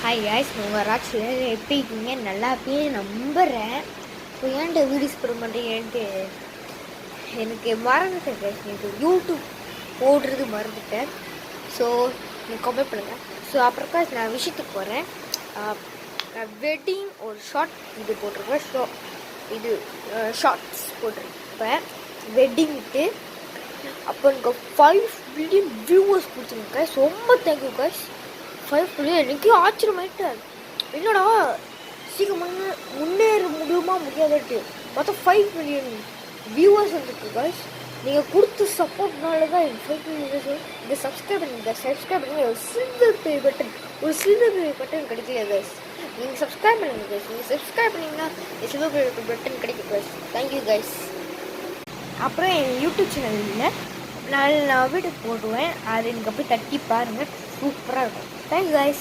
Hi guys, உங்கள் ராட்சியில் எப்படி இருக்கீங்க? நல்லா இருப்பீங்க நம்புகிறேன். இப்போ ஏன்ட்டு வீடியோஸ் போட மாட்டேங்கன்ட்டு எனக்கு மறந்துட்டேன் guys. எனக்கு யூடியூப் போடுறது மறந்துட்டேன். ஸோ நீங்கள் கமெண்ட் பண்ணுங்கள். ஸோ அப்புறம் நான் விஷயத்துக்கு போகிறேன். நான் வெட்டிங் ஒரு ஷார்ட் இது போட்டிருக்கேன். இது ஷார்ட்ஸ் போட்டிருப்பேன் வெட்டிங்ட்டு. அப்போ எனக்கு 5 மில்லியன் வியூவர்ஸ் கொடுத்துருங்க. ரொம்ப தேங்க்யூ guys. 5 மில்லியன் எனக்கே ஆச்சரியமாயிட்டார். என்னடா சீக்கிரம் முன்னேற முடியாதட்டு பார்த்தா 5 மில்லியன் வியூவர்ஸ் வந்துருக்கு guys. நீங்கள் கொடுத்த சப்போர்ட்னால தான் எனக்கு 5 மில்லியன் வியூவர்ஸ். இதை சப்ஸ்கிரைப் பண்ணுங்க. ஒரு சில்வர் பே பட்டன் கிடைக்கல guys. நீங்கள் சப்ஸ்கிரைப் பண்ணுங்க guys. நீங்கள் சப்ஸ்கிரைப் பண்ணிங்கன்னா சில்வர் பே பட்டன் கிடைக்கும் guys. Thank you guys. அப்புறம் என் யூடியூப் சேனலில் நான் வீட்டுக்கு போடுவேன். அது எனக்கு அப்படியே தட்டி பாருங்கள், சூப்பராக இருக்கும். Thank you guys.